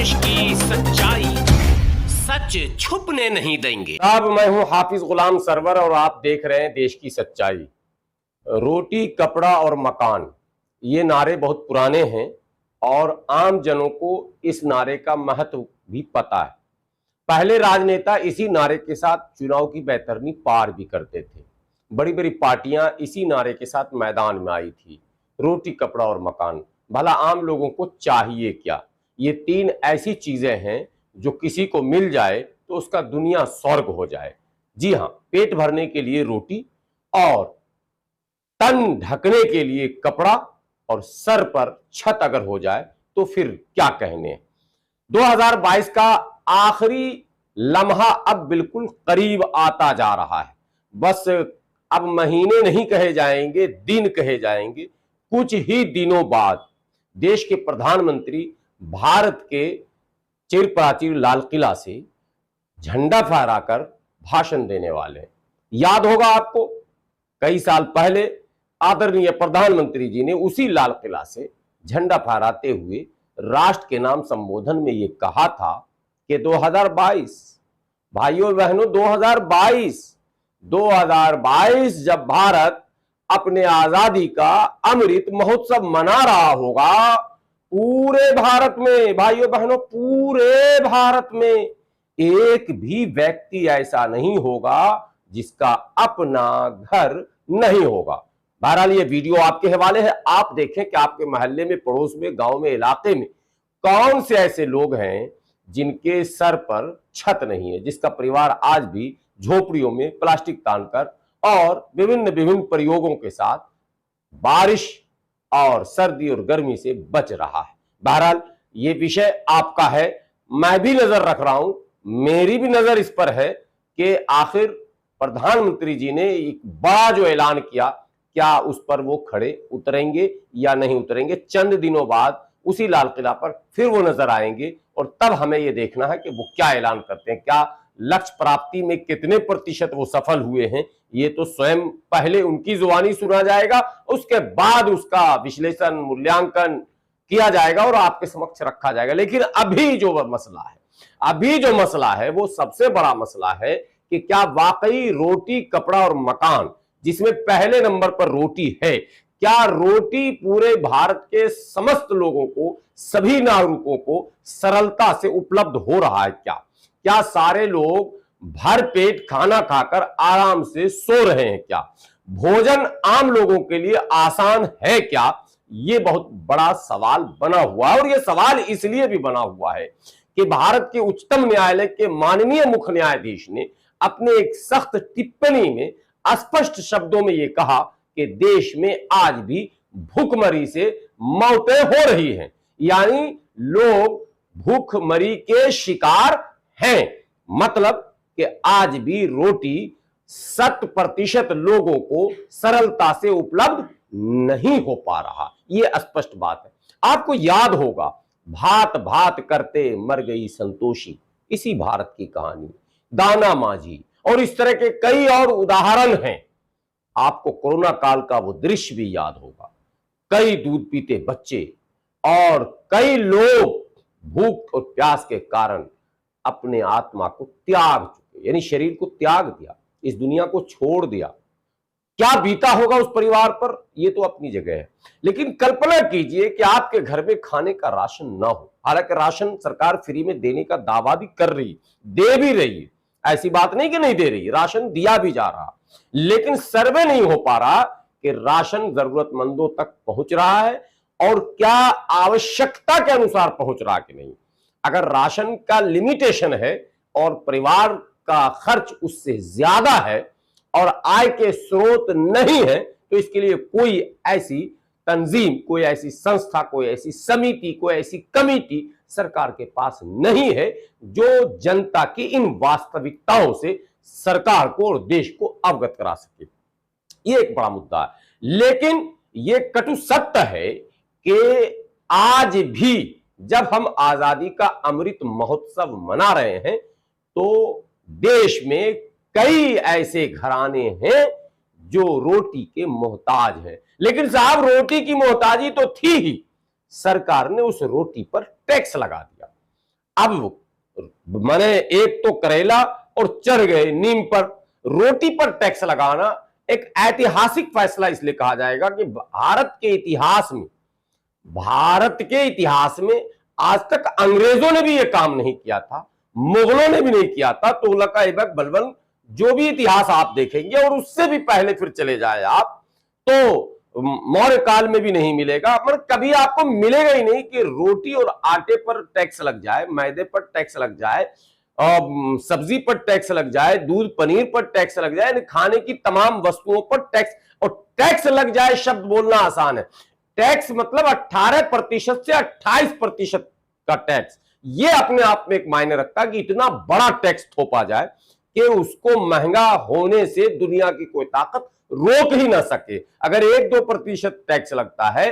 देश की सच्चाई, सच छुपने नहीं देंगे। अब मैं हूं हाफिज गुलाम सरवर और आप देख रहे हैं देश की सच्चाई। रोटी, कपड़ा और मकान, ये नारे बहुत पुराने हैं और आम जनों को इस नारे का महत्व भी पता है। पहले राजनेता इसी नारे के साथ चुनाव की बैतरनी पार भी करते थे। बड़ी बड़ी पार्टियां इसी नारे के साथ मैदान में आई थी। रोटी, कपड़ा और मकान, भला आम लोगों को चाहिए क्या? ये तीन ऐसी चीजें हैं जो किसी को मिल जाए तो उसका दुनिया स्वर्ग हो जाए। जी हां, पेट भरने के लिए रोटी और तन ढकने के लिए कपड़ा और सर पर छत अगर हो जाए तो फिर क्या कहने। 2022 का आखिरी लम्हा अब बिल्कुल करीब आता जा रहा है। बस अब महीने नहीं कहे जाएंगे, दिन कहे जाएंगे। कुछ ही दिनों बाद देश के प्रधानमंत्री भारत के चिर प्राचीर लाल किला से झंडा फहराकर भाषण देने वाले हैं। याद होगा आपको, कई साल पहले आदरणीय प्रधानमंत्री जी ने उसी लाल किला से झंडा फहराते हुए राष्ट्र के नाम संबोधन में यह कहा था कि 2022 भाइयों बहनों, 2022 जब भारत अपने आजादी का अमृत महोत्सव मना रहा होगा, पूरे भारत में भाइयों बहनों, पूरे भारत में एक भी व्यक्ति ऐसा नहीं होगा जिसका अपना घर नहीं होगा। बहरहाल ये वीडियो आपके हवाले है, आप देखें कि आपके मोहल्ले में, पड़ोस में, गांव में, इलाके में कौन से ऐसे लोग हैं जिनके सर पर छत नहीं है, जिसका परिवार आज भी झोपड़ियों में प्लास्टिक तानकर और विभिन्न प्रयोगों के साथ बारिश और सर्दी और गर्मी से बच रहा है। बहरहाल ये विषय आपका है, मैं भी नजर रख रहा हूं, मेरी भी नजर इस पर है कि आखिर प्रधानमंत्री जी ने एक बड़ा जो ऐलान किया, क्या उस पर वो खड़े उतरेंगे या नहीं उतरेंगे। चंद दिनों बाद उसी लाल किला पर फिर वो नजर आएंगे और तब हमें ये देखना है कि वो क्या ऐलान करते हैं, क्या लक्ष्य प्राप्ति में कितने प्रतिशत वो सफल हुए हैं। ये तो स्वयं पहले उनकी जुबानी सुना जाएगा, उसके बाद उसका विश्लेषण, मूल्यांकन किया जाएगा और आपके समक्ष रखा जाएगा। लेकिन अभी जो मसला है वो सबसे बड़ा मसला है कि क्या वाकई रोटी, कपड़ा और मकान, जिसमें पहले नंबर पर रोटी है, क्या रोटी पूरे भारत के समस्त लोगों को, सभी नागरिकों को सरलता से उपलब्ध हो रहा है? क्या सारे लोग भर पेट खाना खाकर आराम से सो रहे हैं? क्या भोजन आम लोगों के लिए आसान है? क्या ये बहुत बड़ा सवाल बना हुआ है। और ये सवाल इसलिए भी बना हुआ है कि भारत के उच्चतम न्यायालय के माननीय मुख्य न्यायाधीश ने अपने एक सख्त टिप्पणी में स्पष्ट शब्दों में यह कहा कि देश में आज भी भूखमरी से मौतें हो रही हैं, यानी लोग भूखमरी के शिकार हैं। मतलब कि आज भी रोटी 100% लोगों को सरलता से उपलब्ध नहीं हो पा रहा, यह स्पष्ट बात है। आपको याद होगा, भात भात करते मर गई संतोषी, इसी भारत की कहानी, दाना माझी और इस तरह के कई और उदाहरण हैं। आपको कोरोना काल का वो दृश्य भी याद होगा, कई दूध पीते बच्चे और कई लोग भूख और प्यास के कारण अपने आत्मा को त्याग चुके, यानी शरीर को त्याग दिया, इस दुनिया को छोड़ दिया। क्या बीता होगा उस परिवार पर, यह तो अपनी जगह है। लेकिन कल्पना कीजिए कि आपके घर में खाने का राशन ना हो। हालांकि राशन सरकार फ्री में देने का दावा भी कर रही, दे भी रही है, ऐसी बात नहीं कि नहीं दे रही, राशन दिया भी जा रहा, लेकिन सर्वे नहीं हो पा रहा कि राशन जरूरतमंदों तक पहुंच रहा है और क्या आवश्यकता के अनुसार पहुंच रहा कि नहीं। अगर राशन का लिमिटेशन है और परिवार का खर्च उससे ज्यादा है और आय के स्रोत नहीं है, तो इसके लिए कोई ऐसी तंजीम, कोई ऐसी संस्था, कोई ऐसी समिति, कोई ऐसी कमेटी सरकार के पास नहीं है जो जनता की इन वास्तविकताओं से सरकार को और देश को अवगत करा सके। यह एक बड़ा मुद्दा है। लेकिन यह कटु सत्य है कि आज भी जब हम आजादी का अमृत महोत्सव मना रहे हैं तो देश में कई ऐसे घराने हैं जो रोटी के मोहताज हैं। लेकिन साहब, रोटी की मोहताजी तो थी ही, सरकार ने उस रोटी पर टैक्स लगा दिया। अब मैंने एक तो करेला और चढ़ गए नीम पर। रोटी पर टैक्स लगाना एक ऐतिहासिक फैसला इसलिए कहा जाएगा कि भारत के इतिहास में आज तक अंग्रेजों ने भी यह काम नहीं किया था, मुगलों ने भी नहीं किया था। तुगलक ऐबक बलबन जो भी इतिहास आप देखेंगे और उससे भी पहले फिर चले जाए आप तो मौर्य काल में भी नहीं मिलेगा, मतलब कभी आपको मिलेगा ही नहीं कि रोटी और आटे पर टैक्स लग जाए, मैदे पर टैक्स लग जाए, सब्जी पर टैक्स लग जाए, दूध पनीर पर टैक्स लग जाए, खाने की तमाम वस्तुओं पर टैक्स। और टैक्स लग जाए शब्द बोलना आसान है, टैक्स मतलब 18% से 28% का टैक्स। ये अपने आप में एक मायने रखता है कि इतना बड़ा टैक्स थोपा जाए कि उसको महंगा होने से दुनिया की कोई ताकत रोक ही ना सके। अगर 1-2% टैक्स लगता है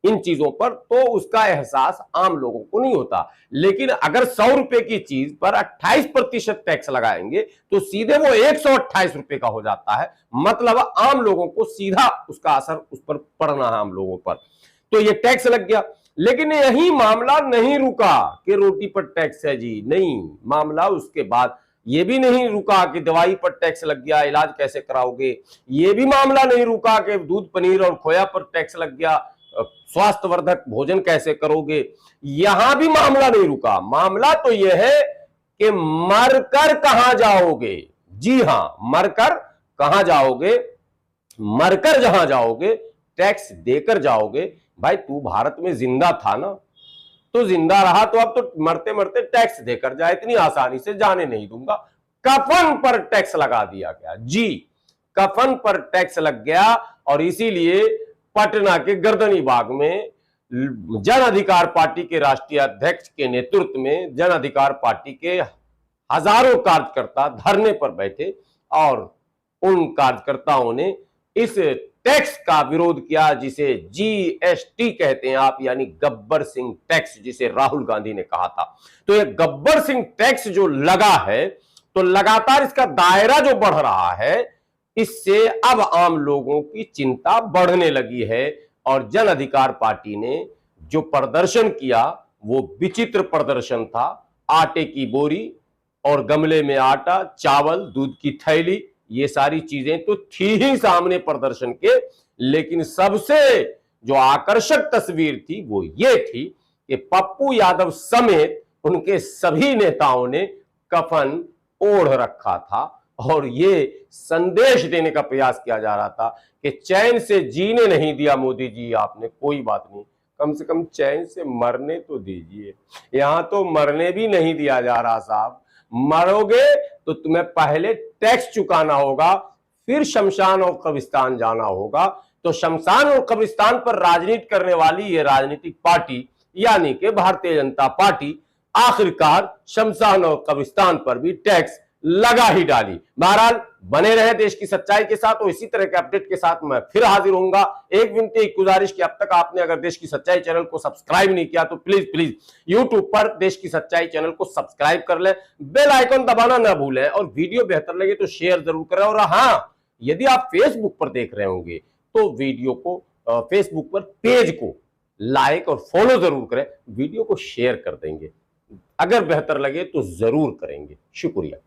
इन चीजों पर तो उसका एहसास आम लोगों को नहीं होता, लेकिन अगर 100 रुपए की चीज पर 28% टैक्स लगाएंगे तो सीधे वो 128 रुपए का हो जाता है। मतलब आम लोगों को सीधा उसका असर उस पर पड़ना है आम लोगों पर, तो ये टैक्स लग गया। लेकिन यही मामला नहीं रुका कि रोटी पर टैक्स है जी, नहीं, मामला उसके बाद ये भी नहीं रुका कि दवाई पर टैक्स लग गया, इलाज कैसे कराओगे। ये भी मामला नहीं रुका कि दूध पनीर और खोया पर टैक्स लग गया, स्वास्थ्यवर्धक भोजन कैसे करोगे। यहां भी मामला नहीं रुका, मामला तो यह है कि मरकर कहां जाओगे। जी हां, मरकर कहां जाओगे, मरकर जहां जाओगे टैक्स देकर जाओगे। भाई तू भारत में जिंदा था ना, तो जिंदा रहा तो अब तो मरते मरते टैक्स देकर जाए, इतनी आसानी से जाने नहीं दूंगा। कफन पर टैक्स लगा दिया गया जी, कफन पर टैक्स लग गया। और इसीलिए पटना के गर्दनी बाग में जन अधिकार पार्टी के राष्ट्रीय अध्यक्ष के नेतृत्व में जन अधिकार पार्टी के हजारों कार्यकर्ता धरने पर बैठे और उन कार्यकर्ताओं ने इस टैक्स का विरोध किया जिसे जीएसटी कहते हैं आप, यानी गब्बर सिंह टैक्स, जिसे राहुल गांधी ने कहा था। तो ये गब्बर सिंह टैक्स जो लगा है तो लगातार इसका दायरा जो बढ़ रहा है, इससे अब आम लोगों की चिंता बढ़ने लगी है। और जन अधिकार पार्टी ने जो प्रदर्शन किया वो विचित्र प्रदर्शन था। आटे की बोरी और गमले में आटा, चावल, दूध की थैली, ये सारी चीजें तो थी ही सामने प्रदर्शन के, लेकिन सबसे जो आकर्षक तस्वीर थी वो ये थी कि पप्पू यादव समेत उनके सभी नेताओं ने कफन ओढ़ रखा था और ये संदेश देने का प्रयास किया जा रहा था कि चैन से जीने नहीं दिया मोदी जी आपने, कोई बात नहीं, कम से कम चैन से मरने तो दीजिए। यहां तो मरने भी नहीं दिया जा रहा साहब, मरोगे तो तुम्हें पहले टैक्स चुकाना होगा, फिर शमशान और कब्रिस्तान जाना होगा। तो शमशान और कब्रिस्तान पर राजनीति करने वाली ये राजनीतिक पार्टी यानी कि भारतीय जनता पार्टी आखिरकार शमशान और कब्रिस्तान पर भी टैक्स लगा ही डाली। बहरहाल बने रहे देश की सच्चाई के साथ और इसी तरह के अपडेट के साथ मैं फिर हाजिर होऊंगा। एक विनती, एक गुजारिश कि अब तक आपने अगर देश की सच्चाई चैनल को सब्सक्राइब नहीं किया तो प्लीज प्लीज यूट्यूब पर देश की सच्चाई चैनल को सब्सक्राइब कर लें, बेल आइकन दबाना ना भूलें और वीडियो बेहतर लगे तो शेयर जरूर करें। और हाँ, यदि आप फेसबुक पर देख रहे होंगे तो वीडियो को फेसबुक पर पेज को लाइक और फॉलो जरूर करें, वीडियो को शेयर कर देंगे, अगर बेहतर लगे तो जरूर करेंगे। शुक्रिया।